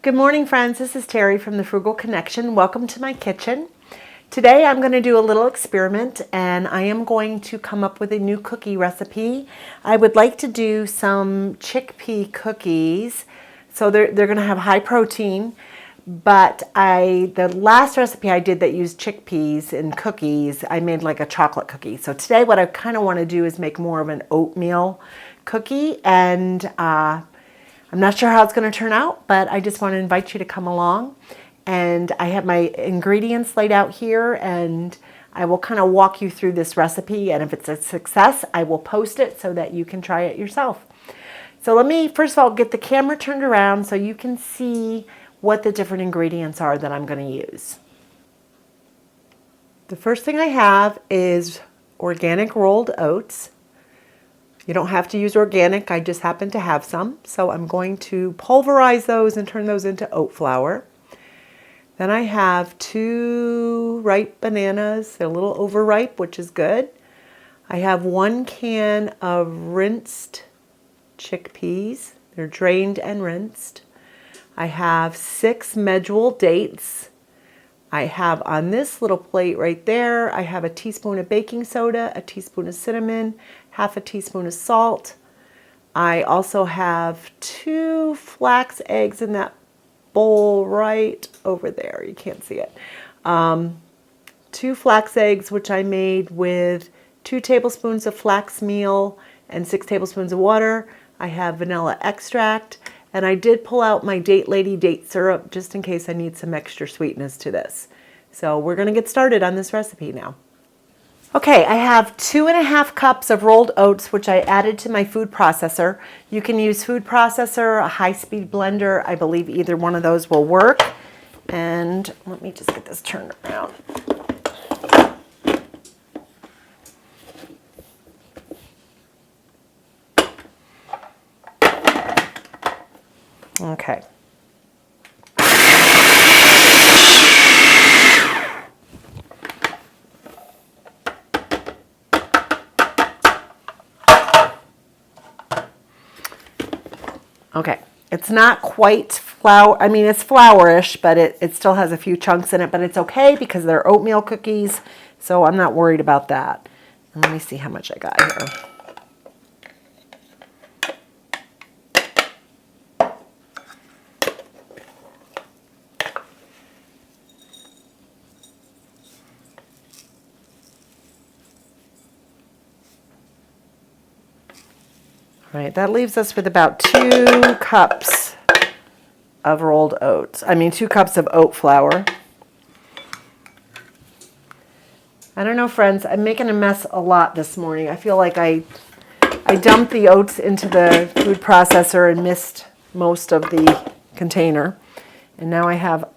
Good morning, friends. This is Terry from the Frugal Connection. Welcome to my kitchen. Today I'm going to do a little experiment and I am going to come up with a new cookie recipe. I would like to do some chickpea cookies. So they're going to have high protein, but the last recipe I did that used chickpeas in cookies, I made like a chocolate cookie. So today what I kind of want to do is make more of an oatmeal cookie, and I'm not sure how it's going to turn out, but I just want to invite you to come along. And I have my ingredients laid out here, and I will kind of walk you through this recipe. And if it's a success, I will post it so that you can try it yourself. So let me, first of all, get the camera turned around so you can see what the different ingredients are that I'm going to use. The first thing I have is organic rolled oats. You don't have to use organic, I just happen to have some. So I'm going to pulverize those and turn those into oat flour. Then I have 2 ripe bananas. They're a little overripe, which is good. I have 1 can of rinsed chickpeas. They're drained and rinsed. I have 6 medjool dates. I have on this little plate right there, I have a teaspoon of baking soda, a teaspoon of cinnamon, half a teaspoon of salt. I also have 2 flax eggs in that bowl right over there. You can't see it. 2 flax eggs, which I made with 2 tablespoons of flax meal and 6 tablespoons of water. I have vanilla extract. And I did pull out my Date Lady date syrup just in case I need some extra sweetness to this. So we're going to get started on this recipe now. Okay, I have 2½ cups of rolled oats, which I added to my food processor. You can use food processor, a high-speed blender. I believe either one of those will work. And let me just get this turned around. Okay. Okay, it's not quite flour. I mean, it's flourish, but it still has a few chunks in it, but it's okay because they're oatmeal cookies, so I'm not worried about that. And let me see how much I got here. All right, that leaves us with about 2 cups of rolled oats. 2 cups of oat flour. I don't know, friends, I'm making a mess a lot this morning. I feel like I dumped the oats into the food processor and missed most of the container. And now I have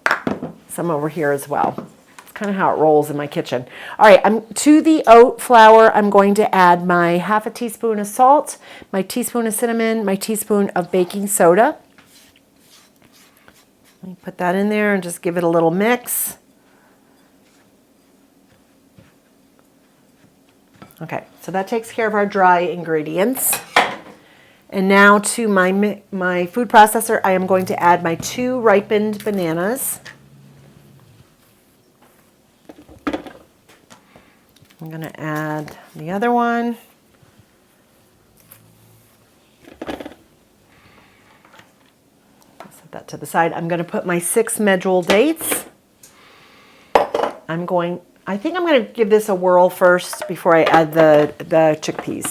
some over here as well. Kind of how it rolls in my kitchen. All right, to the oat flour, I'm going to add my half a teaspoon of salt, my teaspoon of cinnamon, my teaspoon of baking soda. Let me put that in there and just give it a little mix. Okay, so that takes care of our dry ingredients. And now to my food processor, I am going to add my 2 ripened bananas. I'm going to add the other one. Set that to the side. I'm going to put my 6 medjool dates. I think I'm going to give this a whirl first before I add the chickpeas.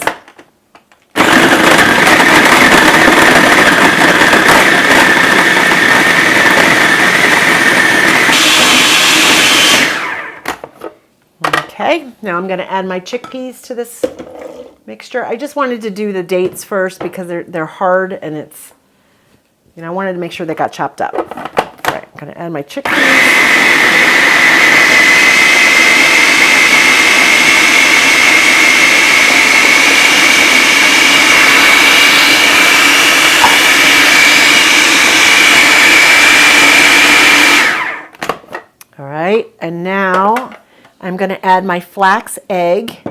Okay, now I'm going to add my chickpeas to this mixture. I just wanted to do the dates first because they're hard and I wanted to make sure they got chopped up. All right, I'm going to add my chickpeas. All right, and now I'm going to add my flax egg.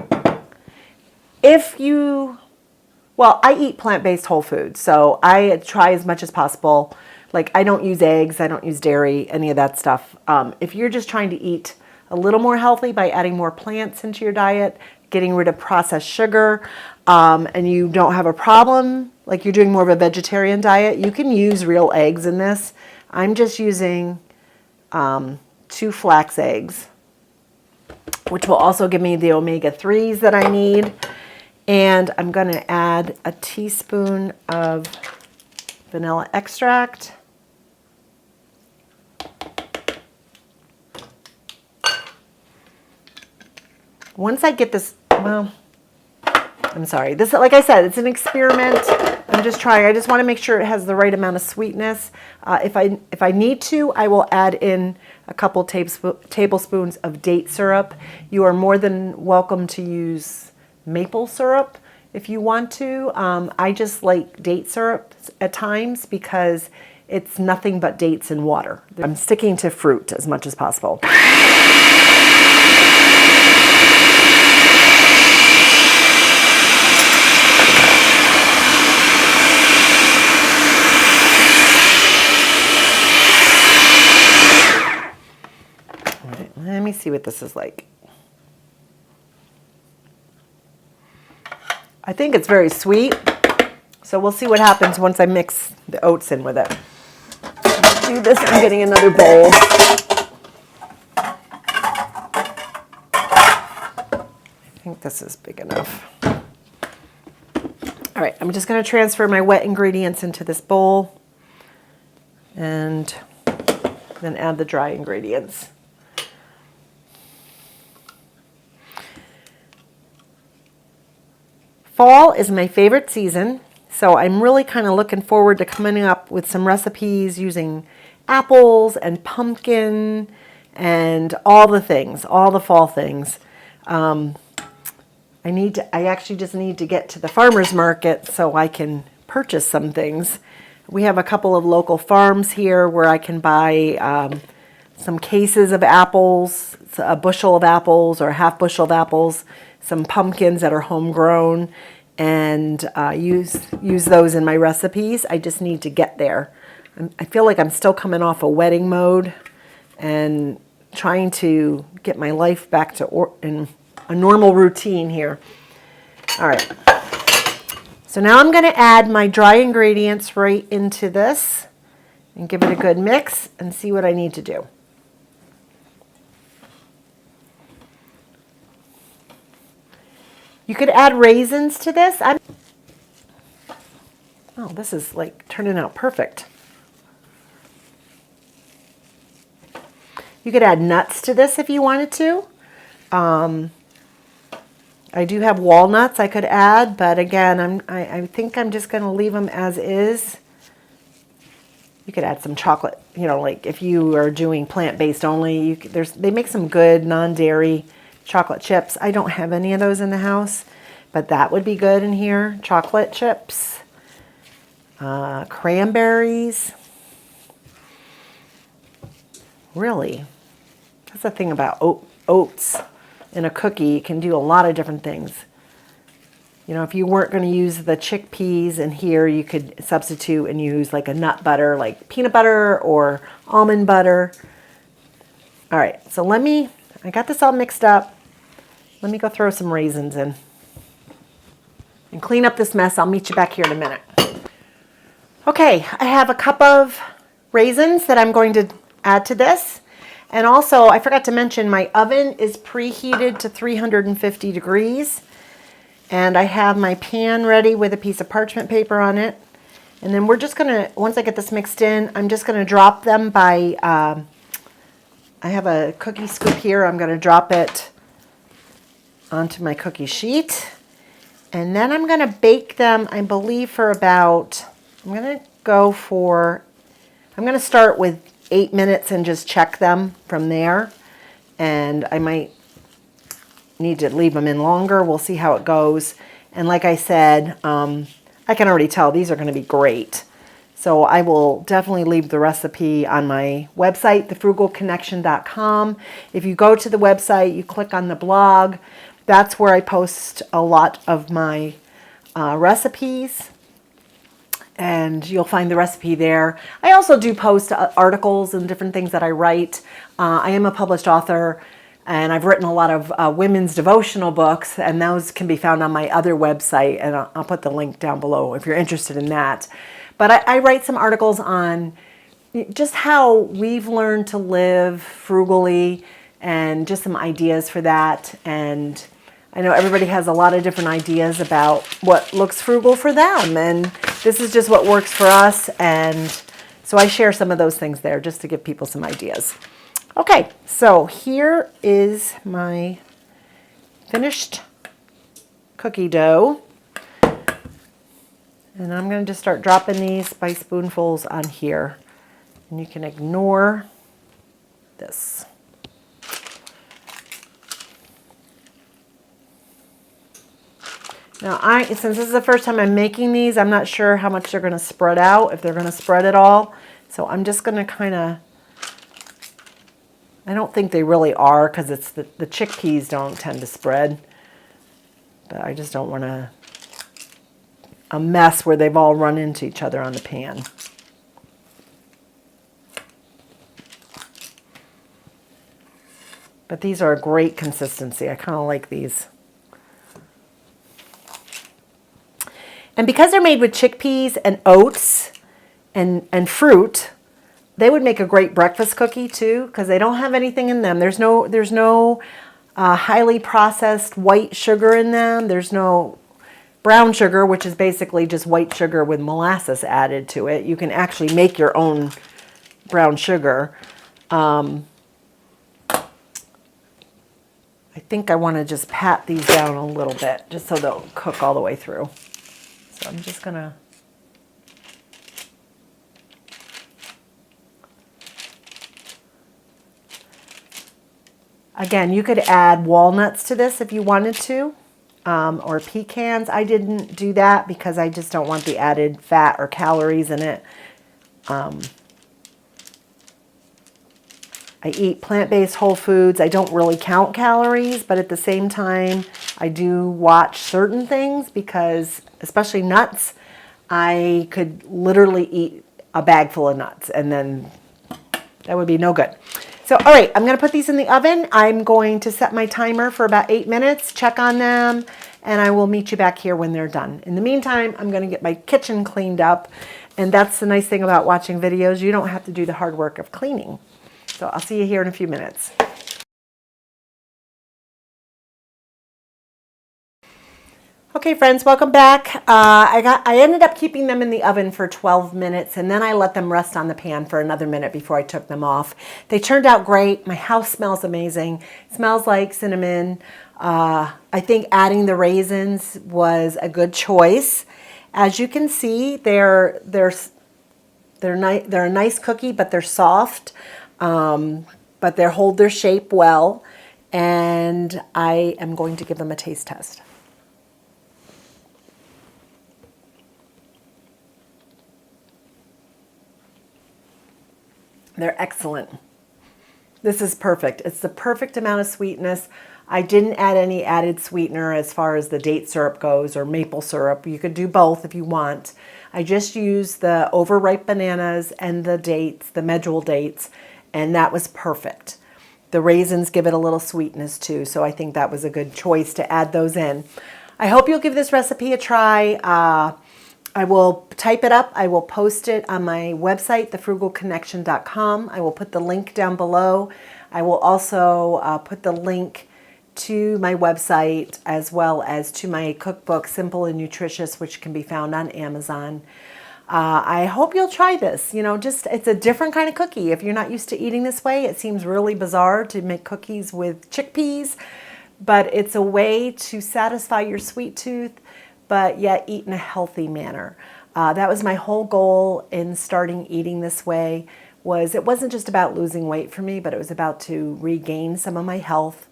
Well, I eat plant-based whole food, so I try as much as possible Like I don't use eggs, I don't use dairy, any of that stuff. If you're just trying to eat a little more healthy by adding more plants into your diet, getting rid of processed sugar, and you don't have a problem, like you're doing more of a vegetarian diet, you can use real eggs in this. I'm just using 2 flax eggs, which will also give me the omega-3s that I need. And I'm going to add a teaspoon of vanilla extract. Once I get this, well, I'm sorry. This, like I said, it's an experiment. I'm just trying. I just want to make sure it has the right amount of sweetness. If I need to, I will add in a couple tablespoons of date syrup. You are more than welcome to use maple syrup if you want to. I just like date syrup at times because it's nothing but dates and water. I'm sticking to fruit as much as possible. Let me see what this is like. I think it's very sweet, so we'll see what happens once I mix the oats in with it. Do this, I'm getting another bowl. I think this is big enough. All right, I'm just going to transfer my wet ingredients into this bowl and then add the dry ingredients. Fall is my favorite season, so I'm really kind of looking forward to coming up with some recipes using apples and pumpkin and all the things, all the fall things. I actually just need to get to the farmer's market so I can purchase some things. We have a couple of local farms here where I can buy some cases of apples, a bushel of apples or a half bushel of apples, some pumpkins that are homegrown, and use those in my recipes. I just need to get there. I feel like I'm still coming off a wedding mode and trying to get my life back to in a normal routine here. All right. So now I'm going to add my dry ingredients right into this and give it a good mix and see what I need to do. You could add raisins to this. Oh, this is like turning out perfect. You could add nuts to this if you wanted to. I do have walnuts I could add, but again, I think I'm just going to leave them as is. You could add some chocolate, you know, like if you are doing plant-based only, they make some good non-dairy chocolate chips. I don't have any of those in the house, but that would be good in here. Chocolate chips, cranberries. Really, that's the thing about oats in a cookie. You can do a lot of different things. You know, if you weren't going to use the chickpeas in here, you could substitute and use like a nut butter, like peanut butter or almond butter. All right, so I got this all mixed up. Let me go throw some raisins in and clean up this mess. I'll meet you back here in a minute. Okay, I have a cup of raisins that I'm going to add to this. And also, I forgot to mention, my oven is preheated to 350 degrees. And I have my pan ready with a piece of parchment paper on it. And then we're just going to, once I get this mixed in, I'm just going to drop them by, I have a cookie scoop here. I'm going to drop it onto my cookie sheet. And then I'm going to bake them, I believe, for about, I'm going to start with 8 minutes and just check them from there. And I might need to leave them in longer. We'll see how it goes. And like I said, I can already tell these are going to be great. So I will definitely leave the recipe on my website, thefrugalconnection.com. If you go to the website, you click on the blog. That's where I post a lot of my recipes. and you'll find the recipe there. I also do post articles and different things that I write. I am a published author, and I've written a lot of women's devotional books, and those can be found on my other website, and I'll put the link down below if you're interested in that. But I write some articles on just how we've learned to live frugally and just some ideas for that. And I know everybody has a lot of different ideas about what looks frugal for them, and this is just what works for us. And so I share some of those things there just to give people some ideas. Okay, so here is my finished cookie dough. And I'm going to just start dropping these by spoonfuls on here. And you can ignore this. Now, since this is the first time I'm making these, I'm not sure how much they're going to spread out, if they're going to spread at all. So I'm just going to kind of, I don't think they really are, because it's the chickpeas don't tend to spread. But I just don't want a mess where they've all run into each other on the pan. But these are a great consistency. I kind of like these. And because they're made with chickpeas and oats and fruit, they would make a great breakfast cookie too, because they don't have anything in them. There's no highly processed white sugar in them. There's no brown sugar, which is basically just white sugar with molasses added to it. You can actually make your own brown sugar. I think I want to just pat these down a little bit just so they'll cook all the way through. So I'm just going to again, you could add walnuts to this if you wanted to, or pecans. I didn't do that because I just don't want the added fat or calories in it. I eat plant-based whole foods. I don't really count calories, but at the same time, I do watch certain things because, especially nuts, I could literally eat a bag full of nuts and then that would be no good. So, all right, I'm going to put these in the oven. I'm going to set my timer for about 8 minutes, check on them, and I will meet you back here when they're done. In the meantime, I'm going to get my kitchen cleaned up, and that's the nice thing about watching videos. You don't have to do the hard work of cleaning. So I'll see you here in a few minutes. Okay, friends, welcome back. I ended up keeping them in the oven for 12 minutes, and then I let them rest on the pan for another minute before I took them off. They turned out great. My house smells amazing. It smells like cinnamon. I think adding the raisins was a good choice. As you can see, they're a nice cookie, but they're soft. But they hold their shape well, and I am going to give them a taste test. They're excellent. This is perfect. It's the perfect amount of sweetness. I didn't add any added sweetener as far as the date syrup goes or maple syrup. You could do both if you want. I just used the overripe bananas and the dates, the medjool dates, and that was perfect. The raisins give it a little sweetness too, so I think that was a good choice to add those in. I hope you'll give this recipe a try. I will type it up. I will post it on my website, thefrugalconnection.com. I will put the link down below. I will also put the link to my website as well as to my cookbook, Simple and Nutritious, which can be found on Amazon. I hope you'll try this. You know, it's a different kind of cookie. If you're not used to eating this way, it seems really bizarre to make cookies with chickpeas, but it's a way to satisfy your sweet tooth, but yet eat in a healthy manner. That was my whole goal in starting eating this way. It wasn't just about losing weight for me, but it was about to regain some of my health.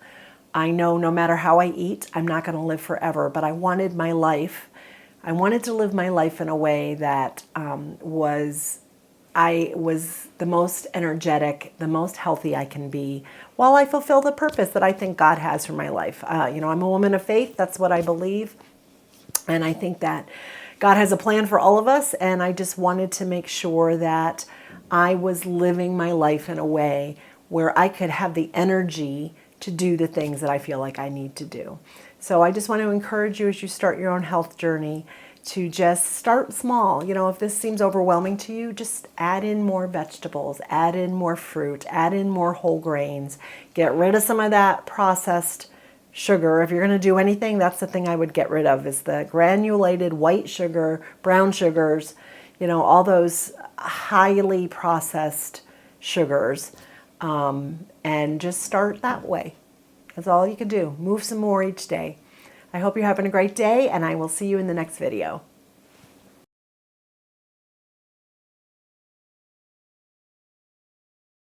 I know no matter how I eat, I'm not going to live forever, but I wanted to live my life in a way that I was the most energetic, the most healthy I can be, while I fulfill the purpose that I think God has for my life. I'm a woman of faith. That's what I believe. And I think that God has a plan for all of us, and I just wanted to make sure that I was living my life in a way where I could have the energy to do the things that I feel like I need to do. So I just want to encourage you as you start your own health journey to just start small. You know, if this seems overwhelming to you, just add in more vegetables, add in more fruit, add in more whole grains, get rid of some of that processed sugar. If you're going to do anything, that's the thing I would get rid of, is the granulated white sugar, brown sugars, you know, all those highly processed sugars, and just start that way. That's all you can do. Move some more each day. I hope you're having a great day, and I will see you in the next video.